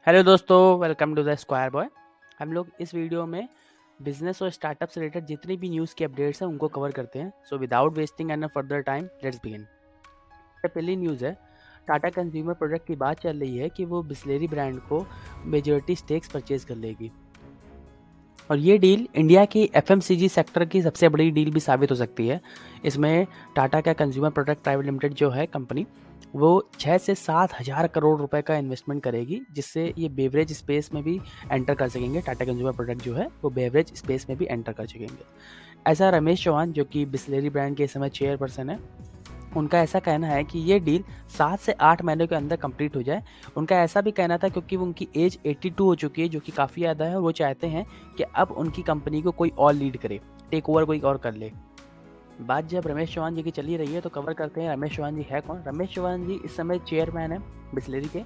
Hello दोस्तों, welcome to the square boy. हम लोग इस वीडियो में बिजनेस और स्टार्टअप से रिलेटेड जितनी भी न्यूज़ की अपडेट्स हैं उनको कवर करते हैं। So without wasting any further time let's begin. पहली न्यूज़ है, टाटा कंज्यूमर प्रोडक्ट की बात चल रही है कि वो बिस्लेरी ब्रांड को मेजॉरिटी स्टेक्स परचेज कर लेगी और ये डील इंडिया की एफएमसीजी सेक्टर की सबसे बड़ी डील भी साबित हो सकती है। इसमें टाटा का कंज्यूमर प्रोडक्ट प्राइवेट लिमिटेड जो है कंपनी, वो 6 से 7 हज़ार करोड़ रुपए का इन्वेस्टमेंट करेगी, जिससे ये बेवरेज स्पेस में भी एंटर कर सकेंगे। टाटा कंज्यूमर प्रोडक्ट जो है वो बेवरेज स्पेस में भी एंटर कर सकेंगे। ऐसा रमेश चौहान, जो कि बिस्लेरी ब्रांड के इस समय चेयरपर्सन है, उनका ऐसा कहना है कि ये डील 7 से 8 महीनों के अंदर कंप्लीट हो जाए। उनका ऐसा भी कहना था क्योंकि उनकी एज 82 हो चुकी है, जो कि काफ़ी ज़्यादा है, और वो चाहते हैं कि अब उनकी कंपनी को कोई और लीड करे, टेक ओवर कोई और कर ले। बात जब रमेश चौहान जी की चली रही है तो कवर करते हैं रमेश चौहान जी है कौन। रमेश चौहान जी इस समय चेयरमैन है बिस्लेरी के,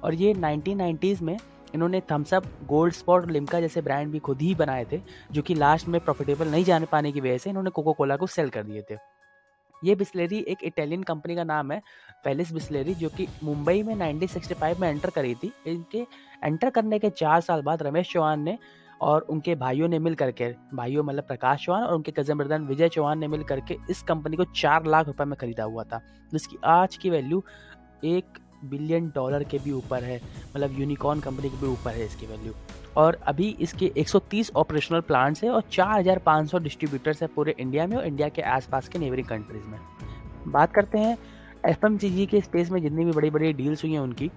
और ये 1990s में इन्होंने Thums Up, Gold Spot, Limca जैसे ब्रांड भी खुद ही बनाए थे, जो कि लास्ट में प्रॉफिटेबल नहीं जाने पाने की वजह से इन्होंने कोको कोला को सेल कर दिए थे। ये बिस्लेरी एक इटालियन कंपनी का नाम है, फेलिस बिस्लेरी, जो कि मुंबई में 1965 में एंटर करी थी। इनके एंटर करने के 4 साल बाद रमेश चौहान ने और उनके भाइयों ने मिल करके, भाइयों मतलब प्रकाश चौहान और उनके कजन ब्रदर विजय चौहान ने मिल करके इस कंपनी को 4 लाख रुपए में खरीदा हुआ था, जिसकी आज की वैल्यू $1 बिलियन के भी ऊपर है। मतलब यूनिकॉर्न कंपनी के भी ऊपर है इसकी वैल्यू। और अभी इसके 130 ऑपरेशनल प्लांट्स है और 4,500 डिस्ट्रीब्यूटर्स है पूरे इंडिया में और इंडिया के आसपास के नेबरिंग कंट्रीज में। बात करते हैं एफएमसीजी के स्पेस में जितनी भी बड़ी बड़ी डील्स हुई हैं उनकी।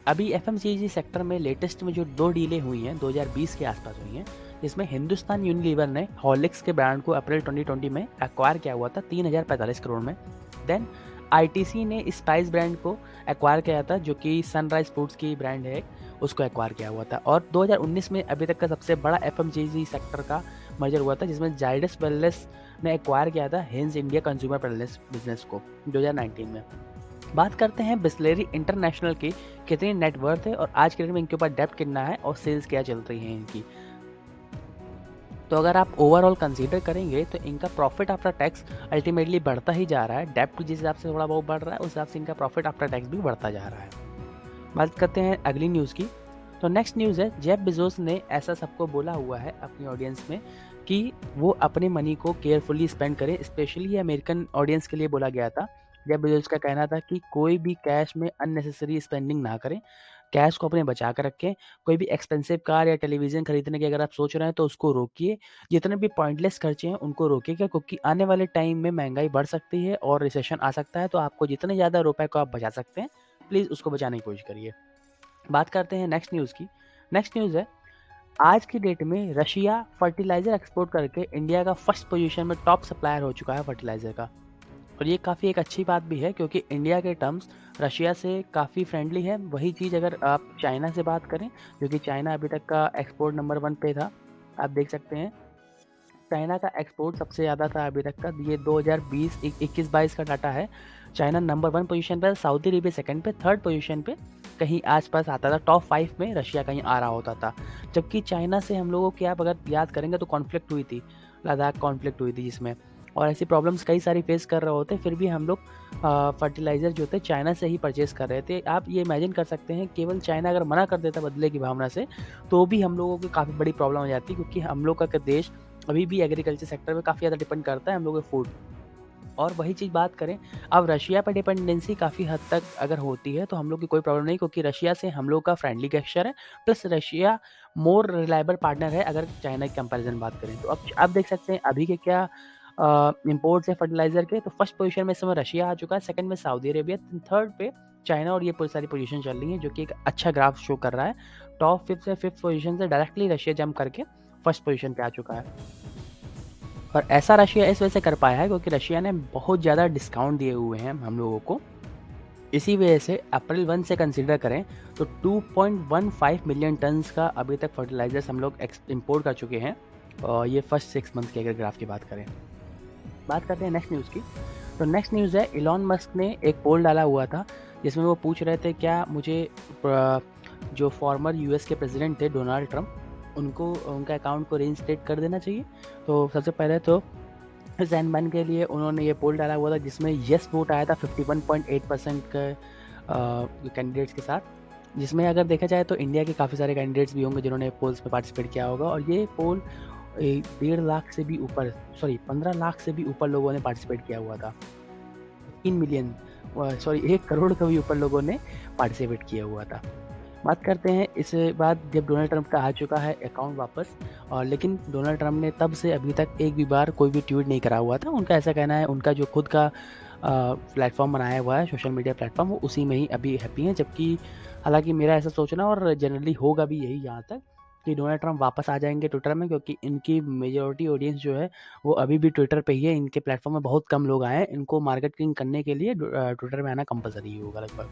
अभी एफएमसीजी सेक्टर में लेटेस्ट में जो 2 डीलें हुई हैं 2020 के आसपास हुई हैं, जिसमें हिंदुस्तान यूनिलीवर ने हॉर्लिक्स के ब्रांड को अप्रैल 2020 में एक्वायर किया हुआ था 3,045 करोड़ में। देन आईटीसी ने स्पाइस ब्रांड को एक्वायर किया था, जो कि सनराइज फूड्स की ब्रांड है, उसको एक्वायर किया हुआ था। और 2019 में अभी तक का सबसे बड़ा एफएमसीजी सेक्टर का मर्जर हुआ था, जिसमें जाइडस वेलनेस ने एक्वायर किया था hence India consumer wellness business को 2019 में। बात करते हैं बिस्लेरी इंटरनेशनल की कितनी नेटवर्थ है और आज के डेट में इनके ऊपर डेप्ट कितना है और सेल्स क्या चल रही है इनकी। तो अगर आप ओवरऑल कंसीडर करेंगे तो इनका प्रॉफिट आफ्टर टैक्स अल्टीमेटली बढ़ता ही जा रहा है। डेप्ट जिस हिसाब से थोड़ा बहुत बढ़ रहा है, उस हिसाब से इनका प्रॉफिट आफ्टर टैक्स भी बढ़ता जा रहा है। बात करते हैं अगली न्यूज़ की। तो नेक्स्ट न्यूज़ है, जेफ बेजोस ने ऐसा सबको बोला हुआ है अपनी ऑडियंस में कि वो अपने मनी को केयरफुली स्पेंड करें। स्पेशली अमेरिकन ऑडियंस के लिए बोला गया था। जेफ बेजोस का कहना था कि कोई भी कैश में अननेसेसरी स्पेंडिंग ना करें, कैश को अपने बचा कर रखें। कोई भी एक्सपेंसिव कार या टेलीविज़न खरीदने की अगर आप सोच रहे हैं तो उसको रोकिए। जितने भी पॉइंटलेस खर्चे हैं उनको रोकिएगा, क्योंकि आने वाले टाइम में महंगाई बढ़ सकती है और रिसेशन आ सकता है। तो आपको जितने ज़्यादा रुपए को आप बचा सकते हैं, प्लीज़ उसको बचाने की कोशिश करिए। बात करते हैं नेक्स्ट न्यूज़ की। नेक्स्ट न्यूज़ है, आज की डेट में रशिया फर्टिलाइज़र एक्सपोर्ट करके इंडिया का फर्स्ट पोजीशन में टॉप सप्लायर हो चुका है फर्टिलाइज़र का। और ये काफ़ी एक अच्छी बात भी है, क्योंकि इंडिया के टर्म्स रशिया से काफ़ी फ्रेंडली है। वही चीज़ अगर आप चाइना से बात करें, क्योंकि चाइना अभी तक का एक्सपोर्ट नंबर 1 पे था, आप देख सकते हैं चाइना का एक्सपोर्ट सबसे ज़्यादा था अभी तक का। ये 2020-21-22 का डाटा है। चाइना नंबर 1 पोजीशन पे, सऊदी अरेबिया सेकंड पे, थर्ड पोजीशन पे कहीं आसपास आता था। टॉप 5 में रशिया कहीं आ रहा होता था। जबकि चाइना से हम लोगों की आप अगर याद करेंगे तो कॉन्फ्लिक्ट हुई थी, लद्दाख कॉन्फ्लिक्ट हुई थी जिसमें, और ऐसी प्रॉब्लम्स कई सारी फेस कर रहे होते, फिर भी हम लोग फर्टिलाइज़र जो थे चाइना से ही परचेज़ कर रहे थे। आप ये इमेजिन कर सकते हैं, केवल चाइना अगर मना कर देता बदले की भावना से, तो भी हम लोगों की काफ़ी बड़ी प्रॉब्लम हो जाती, क्योंकि हम लोग का देश अभी भी एग्रीकल्चर सेक्टर में काफ़ी ज़्यादा डिपेंड करता है हम लोग के फूड। और वही चीज़ बात करें, अब रशिया पर डिपेंडेंसी काफ़ी हद तक अगर होती है तो हम लोग की कोई प्रॉब्लम नहीं, क्योंकि रशिया से हम लोग का फ्रेंडली गेस्चर है, plus Russia more reliable partner है अगर चाइना की कंपैरिजन बात करें तो। अब आप देख सकते हैं अभी के क्या इंपोर्ट्स है फर्टिलाइज़र के। तो फर्स्ट पोजीशन में इस समय रशिया आ चुका है, सेकंड में सऊदी अरेबिया, थर्ड पे चाइना, और ये पूरी सारी पोजीशन चल रही है, जो कि एक अच्छा ग्राफ शो कर रहा है। टॉप 5 से 5th पोजीशन से डायरेक्टली रशिया जंप करके फर्स्ट पोजीशन पे आ चुका है। और ऐसा रशिया इस वजह से कर पाया है क्योंकि रशिया ने बहुत ज़्यादा डिस्काउंट दिए हुए हैं हम लोगों को। इसी वजह से अप्रैल 1 से कंसीडर करें तो 2.15 मिलियन टन्स का अभी तक फर्टिलाइजर्स हम लोग इम्पोर्ट कर चुके हैं, और ये फर्स्ट 6 मंथ की अगर ग्राफ की बात करें। बात करते हैं नेक्स्ट न्यूज़ की। तो नेक्स्ट न्यूज़ है, इलॉन मस्क ने एक पोल डाला हुआ था जिसमें वो पूछ रहे थे क्या मुझे जो फॉर्मर यूएस के प्रेसिडेंट थे डोनाल्ड ट्रंप, उनको उनका अकाउंट को रीइंस्टेट कर देना चाहिए। तो सबसे पहले तो जैन बैन के लिए उन्होंने ये पोल डाला हुआ था, जिसमें येस वोट आया था 51.8% के कैंडिडेट्स के साथ, जिसमें अगर देखा जाए तो इंडिया के काफ़ी सारे कैंडिडेट्स भी होंगे जिन्होंने पोल्स में पार्टिसिपेट किया होगा, और ये पोल 1.5 से भी ऊपर, 15 लाख से भी ऊपर लोगों ने पार्टिसिपेट किया हुआ था। 3 मिलियन 1 करोड़ का भी ऊपर लोगों ने पार्टिसिपेट किया हुआ था। बात करते हैं इस बाद जब डोनाल्ड ट्रंप का आ चुका है अकाउंट वापस, और लेकिन डोनाल्ड ट्रंप ने तब से अभी तक एक भी बार कोई भी ट्वीट नहीं करा हुआ था। उनका ऐसा कहना है, उनका जो खुद का प्लेटफॉर्म बनाया हुआ है सोशल मीडिया प्लेटफॉर्म, वो उसी में ही अभी हैप्पी हैं। जबकि हालांकि मेरा ऐसा सोचना और जनरली होगा भी यही यहाँ तक कि डोनाल्ड ट्रंप वापस आ जाएंगे ट्विटर में, क्योंकि इनकी मेजॉरिटी ऑडियंस जो है वो अभी भी ट्विटर पे ही है। इनके प्लेटफॉर्म में बहुत कम लोग आए हैं, इनको मार्केटिंग करने के लिए ट्विटर में आना कंपलसरी होगा लगभग।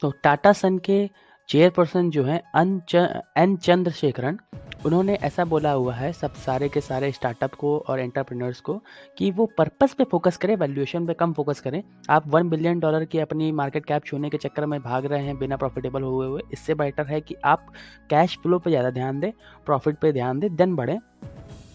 तो टाटा सन के चेयरपर्सन जो हैं एन चंद्रशेखरन, उन्होंने ऐसा बोला हुआ है सब सारे के सारे स्टार्टअप को और एंटरप्रेन्योर्स को कि वो पर्पस पे फोकस करें, वैल्यूएशन पे कम फोकस करें। आप $1 बिलियन की अपनी मार्केट कैप छूने के चक्कर में भाग रहे हैं बिना प्रॉफिटेबल हुए हुए। इससे बेटर है कि आप कैश फ्लो पे ज़्यादा ध्यान दें, प्रॉफिट पे ध्यान दें, देन बढ़ें।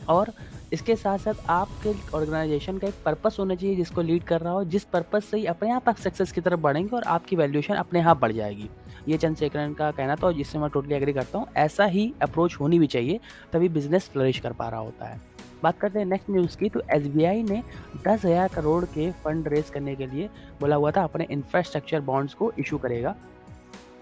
और इसके साथ साथ आपके ऑर्गेनाइजेशन का एक पर्पस होना चाहिए जिसको लीड कर रहा हो, जिस पर्पस से ही अपने आप सक्सेस की तरफ बढ़ेंगे और आपकी वैल्यूएशन अपने आप बढ़ जाएगी। ये चंद्रशेखरन का कहना था और जिससे मैं टोटली एग्री करता हूँ। ऐसा ही अप्रोच होनी भी चाहिए, तभी बिजनेस फ्लरिश कर पा रहा होता है। बात करते हैं नेक्स्ट न्यूज़ की, तो एसबीआई ने 10,000 करोड़ के फंड रेज करने के लिए बोला हुआ था अपने इंफ्रास्ट्रक्चर बॉन्ड्स को इशू करेगा,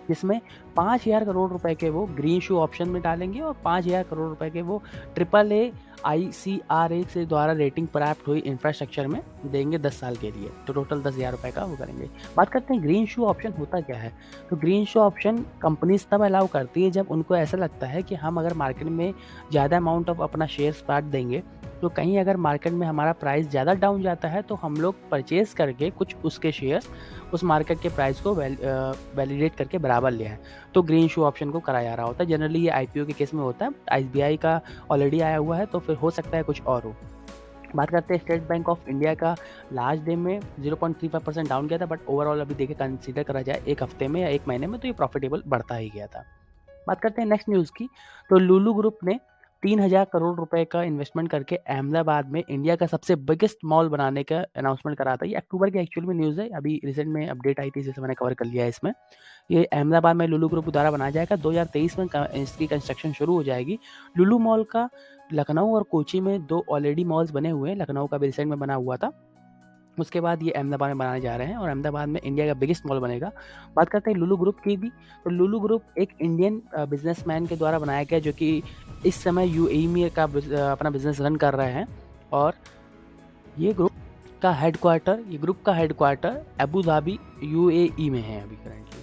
जिसमें 5,000 करोड़ रुपए के वो ग्रीन शू ऑप्शन में डालेंगे और 5,000 करोड़ रुपए के वो AAA ICRA से द्वारा रेटिंग प्राप्त हुई इंफ्रास्ट्रक्चर में देंगे 10 साल के लिए। तो टोटल 10,000 रुपए का वो करेंगे। बात करते हैं ग्रीन शू ऑप्शन होता क्या है। तो ग्रीन शू ऑप्शन कंपनीज तब अलाउ करती है जब उनको ऐसा लगता है कि हम अगर मार्केट में ज़्यादा अमाउंट ऑफ अपना शेयर्स बांट देंगे, तो कहीं अगर मार्केट में हमारा प्राइस ज़्यादा डाउन जाता है तो हम लोग परचेज करके कुछ उसके शेयर्स उस मार्केट के प्राइस को वैलिडेट करके बराबर ले आए। तो ग्रीन शू ऑप्शन को कराया जा रहा होता है। जनरली ये IPO के केस में होता है। SBI का ऑलरेडी आया हुआ है, तो फिर हो सकता है कुछ और हो। बात करते हैं स्टेट बैंक ऑफ इंडिया का, लास्ट डे में 0.35% डाउन गया था, बट ओवरऑल अभी देखिए कंसीडर करा जाए एक हफ्ते में या एक महीने में तो ये प्रॉफिटेबल बढ़ता ही गया था। बात करते हैं नेक्स्ट न्यूज़ की, तो लुलु ग्रुप ने 3,000 करोड़ रुपए का इन्वेस्टमेंट करके अहमदाबाद में इंडिया का सबसे बिगेस्ट मॉल बनाने का अनाउंसमेंट करा था। ये अक्टूबर की एक्चुअल में न्यूज़ है, अभी रिसेंट में अपडेट आई थी जिसे मैंने कवर कर लिया है इसमें। ये अहमदाबाद में लुलु ग्रुप द्वारा बनाया जाएगा। 2023 में इसकी कंस्ट्रक्शन शुरू हो जाएगी। लुलु मॉल का लखनऊ और कोची में 2 ऑलरेडी मॉल्स बने हुए हैं। लखनऊ का भी रिसेंट में बना हुआ था, उसके बाद ये अहमदाबाद में बनाने जा रहे हैं और अहमदाबाद में इंडिया का बिगेस्ट मॉल बनेगा। बात करते हैं लुलु ग्रुप की भी, तो लुलु ग्रुप एक इंडियन बिजनेसमैन के द्वारा बनाया गया जो कि इस समय UAE में अपना बिजनेस रन कर रहे हैं। और ये ग्रुप का हेडक्वार्टर अबू धाबी UAE में है अभी करेंटली।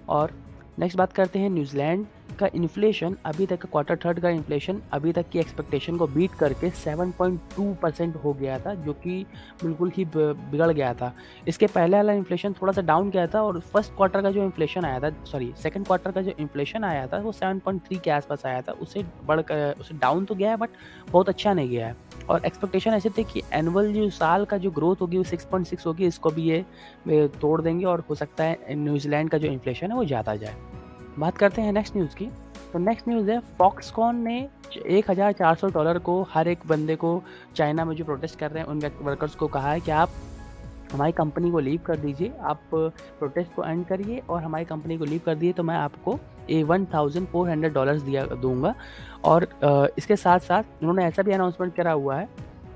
और नेक्स्ट बात करते हैं न्यूजीलैंड का इन्फ्लेशन। अभी तक का क्वार्टर थर्ड का इन्फ्लेशन अभी तक की एक्सपेक्टेशन को बीट करके 7.2% हो गया था, जो कि बिल्कुल ही बिगड़ गया था। इसके पहले वाला इन्फ्लेशन थोड़ा सा डाउन गया था और फर्स्ट क्वार्टर का जो इन्फ्लेशन आया था, सेकंड क्वार्टर का जो इन्फ्लेशन आया था वो 7.3 के आसपास आया था। उससे डाउन तो गया है बट बहुत अच्छा नहीं गया है। और एक्सपेक्टेशन ऐसे थे कि एनुअल जो साल का जो ग्रोथ होगी वो 6.6 होगी, इसको भी ये तोड़ देंगे और हो सकता है न्यूजीलैंड का जो इन्फ्लेशन है वो ज़्यादा जाए। बात करते हैं नेक्स्ट न्यूज़ की, तो नेक्स्ट न्यूज़ है फॉक्सकॉन ने $1,400 को हर एक बंदे को चाइना में जो प्रोटेस्ट कर रहे हैं उन वर्कर्स को कहा है कि आप हमारी कंपनी को लीव कर दीजिए, आप प्रोटेस्ट को एंड करिए और हमारी कंपनी को लीव कर दिए तो मैं आपको $1,400 दूंगा। और इसके साथ साथ उन्होंने ऐसा भी अनाउंसमेंट करा हुआ है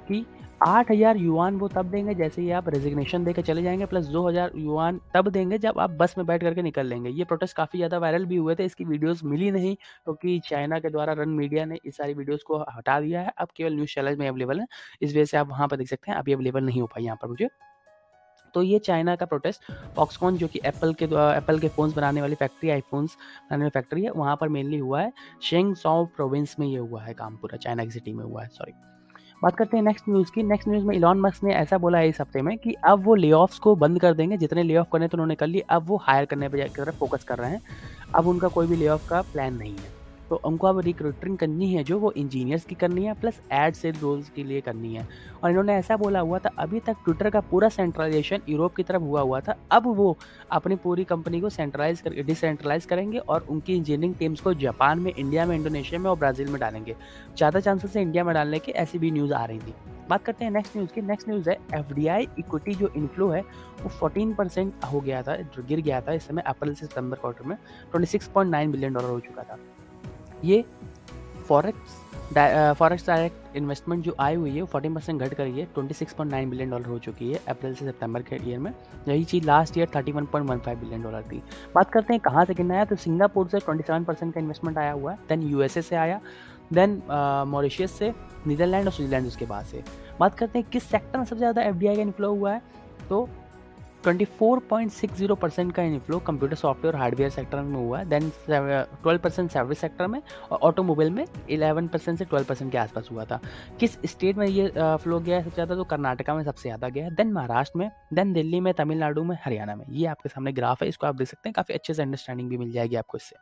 कि 8,000 युआन वो तब देंगे जैसे ही आप रेजिग्नेशन देकर चले जाएंगे, प्लस 2,000 युआन तब देंगे जब आप बस में बैठ करके निकल लेंगे। ये प्रोटेस्ट काफ़ी ज़्यादा वायरल भी हुए थे, इसकी वीडियोस मिली नहीं क्योंकि चाइना के द्वारा रन मीडिया ने इस सारी वीडियोस को हटा दिया है। अब केवल न्यूज़ चैनल में अवेलेबल है, इस वजह से आप वहाँ पर देख सकते हैं। अभी अवेलेबल नहीं हो पाई यहाँ पर मुझे। तो ये चाइना का प्रोटेस्ट फॉक्सकॉन जो कि एप्पल के फ़ोन्स बनाने वाली फैक्ट्री, आईफोन्स बनाने वाली फैक्ट्री है, वहाँ पर मेनली हुआ है। शेंगसॉ प्रोविंस में ये हुआ है काम, पूरा चाइना की सिटी में हुआ है। सॉरी। बात करते हैं नेक्स्ट न्यूज़ की। नेक्स्ट न्यूज़ में इलॉन मस्क ने ऐसा बोला है इस हफ्ते में कि अब वो ले-ऑफ्स को बंद कर देंगे। जितने ले-ऑफ करने थे उन्होंने कर लिए, अब वो हायर करने पे तरफ फोकस कर रहे हैं। अब उनका कोई भी ले-ऑफ का प्लान नहीं है। तो उनको अब रिक्रूटिंग करनी है जो वो इंजीनियर्स की करनी है, प्लस एड सेल रोल्स के लिए करनी है। और इन्होंने ऐसा बोला हुआ था, अभी तक ट्विटर का पूरा सेंट्रलाइजेशन यूरोप की तरफ हुआ था, अब वो अपनी पूरी कंपनी को डिसेंट्रलाइज करेंगे और उनकी इंजीनियरिंग टीम्स को जापान में, इंडिया में, इंडोनेशिया में और ब्राज़ील में डालेंगे। ज़्यादा चांसेस है इंडिया में डालने के, ऐसी भी न्यूज़ आ रही थी। बात करते हैं नेक्स्ट न्यूज़ की। नेक्स्ट न्यूज़ है एफडीआई इक्विटी जो इनफ्लो है वो 14% हो गया था, जो गिर गया था इस समय अप्रैल से सितंबर क्वार्टर में, $26.9 बिलियन हो चुका था। ये फॉरेक्स डायरेक्ट इन्वेस्टमेंट जो आई हुई है वो 14% घट कर है, $26.9 बिलियन हो चुकी है अप्रैल से सितंबर के ईयर में। यही चीज़ लास्ट ईयर $31.15 बिलियन थी। बात करते हैं कहाँ से गिरना आया, तो सिंगापुर से 27% का इन्वेस्टमेंट आया हुआ है, देन यूएसए से आया, देन मॉरिशियस से, नीदरलैंड और स्विट्जरलैंड उसके बाद से। बात करते हैं किस सेक्टर में सबसे ज़्यादा एफडीआई का इन्फ्लो हुआ है, तो 24.60% का inflow computer software hardware sector में हुआ है, देन 12% सर्विस सेक्टर में, और ऑटोमोबाइल में 11% से 12% के आसपास हुआ था। किस स्टेट में ये फ्लो गया है सबसे ज़्यादा, तो कर्नाटका में सबसे ज़्यादा गया है, देन महाराष्ट्र में, देन दिल्ली में, तमिलनाडु में, हरियाणा में। ये आपके सामने ग्राफ है, इसको आप देख सकते हैं, काफ़ी अच्छे से अंडरस्टैंडिंग भी मिल जाएगी आपको इससे।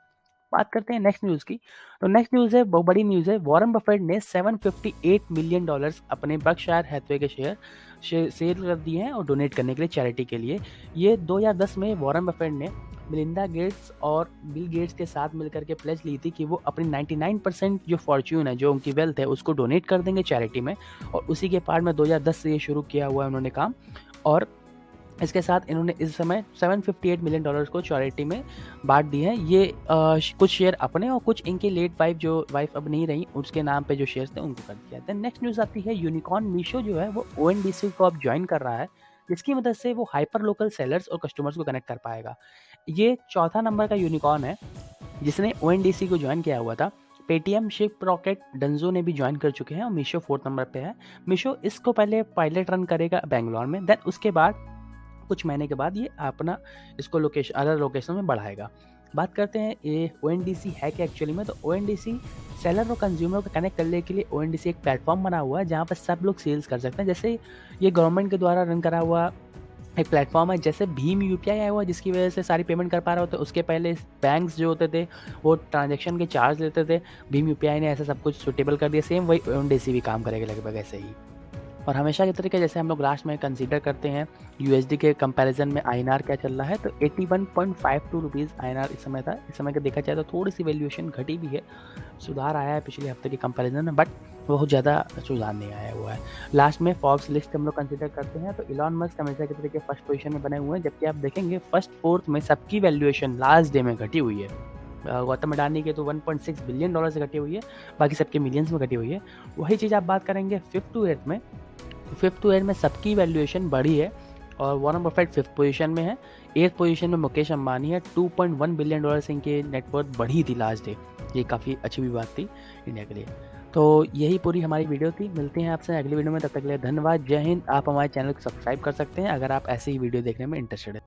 बात करते हैं नेक्स्ट न्यूज़ की, तो नेक्स्ट न्यूज़ है बहुत बड़ी न्यूज़ है। वॉरेन बफेट ने $758 मिलियन अपने बर्कशायर हैथवे के शेयर सेल कर दिए हैं और डोनेट करने के लिए, चैरिटी के लिए। ये 2010 में वॉरेन बफेट ने मिलिंदा गेट्स और बिल गेट्स के साथ मिलकर के प्लेज ली थी कि वो अपनी 99% जो फॉर्च्यून है, जो उनकी वेल्थ है, उसको डोनेट कर देंगे चैरिटी में। और उसी के पार्ट में 2010 से ये शुरू किया हुआ है उन्होंने काम, और इसके साथ इन्होंने इस समय $758 मिलियन को चैरिटी में बांट दिए हैं। ये कुछ शेयर अपने और कुछ इनके लेट वाइफ, जो वाइफ अब नहीं रही, उसके नाम पे जो शेयर्स थे उनको कर दिया। देन नेक्स्ट न्यूज़ आती है यूनिकॉर्न मीशो जो है वो ओएनडीसी को अब ज्वाइन कर रहा है, जिसकी मदद से वो हाइपर लोकल सेलर्स और कस्टमर्स को कनेक्ट कर पाएगा। ये चौथा नंबर का यूनिकॉर्न है जिसने ओएनडीसी को ज्वाइन किया हुआ था। पेटीएम, शिप रॉकेट, डंजो ने भी ज्वाइन कर चुके हैं और मीशो 4th नंबर पे है। मीशो इसको पहले पायलट रन करेगा बेंगलोर में, देन उसके बाद कुछ महीने के बाद ये अपना इसको लोकेशन, अदर लोकेशन में बढ़ाएगा। बात करते हैं ये ओएनडीसी है क्या एक्चुअली में, तो ओएनडीसी सेलर और कंज्यूमर को कनेक्ट करने के लिए ओएनडीसी एक प्लेटफॉर्म बना हुआ है जहाँ पर सब लोग सेल्स कर सकते हैं। जैसे ये गवर्नमेंट के द्वारा रन करा हुआ एक प्लेटफॉर्म है, जैसे भीम यूपीआई आया हुआ जिसकी वजह से सारी पेमेंट कर पा रहे होते। उसके पहले बैंक्स जो होते थे वो ट्रांजैक्शन के चार्ज लेते थे, भीम यूपीआई ने ऐसा सब कुछ सुटेबल कर दिया। सेम वही ओएनडीसी भी काम करेगा लगभग ऐसे ही। और हमेशा की तरीके जैसे हम लोग लास्ट में कंसीडर करते हैं यूएसडी के कंपैरिजन में आईएनआर क्या चल रहा है, तो 81.52 रुपीज़ आईएनआर इस समय था। इस समय का देखा जाए तो थोड़ी सी वैल्यूएशन घटी भी है, सुधार आया है पिछले हफ्ते के कंपैरिजन में, बट बहुत ज़्यादा सुधार नहीं आया हुआ है। लास्ट में फॉर्ब्स लिस्ट हम लोग कंसीडर करते हैं तो इलॉन मस्क हमेशा की तरीके फर्स्ट पोजीशन में बने हुए हैं, जबकि आप देखेंगे फर्स्ट फोर्थ में सबकी वैल्यूएशन लास्ट डे में घटी हुई है। गौतम अडानी के तो $1.6 बिलियन से घटी हुई है, बाकी सबके मिलियंस में घटी हुई है। वही चीज़ आप बात करेंगे 5th to 8th में, 5th to 8th में सबकी वैल्यूएशन बढ़ी है और वॉरेन बफेट 5th पोजीशन में है। 8th पोजीशन में मुकेश अंबानी है, $2.1 बिलियन से इनके नेटवर्थ बढ़ी थी लास्ट डे। ये काफ़ी अच्छी भी बात थी इंडिया के लिए। तो यही पूरी हमारी वीडियो थी, मिलते हैं आपसे अगली वीडियो में, तब तक के लिए धन्यवाद, जय हिंद। आप हमारे चैनल को सब्सक्राइब कर सकते हैं अगर आप ऐसे ही वीडियो देखने में इंटरेस्टेड है।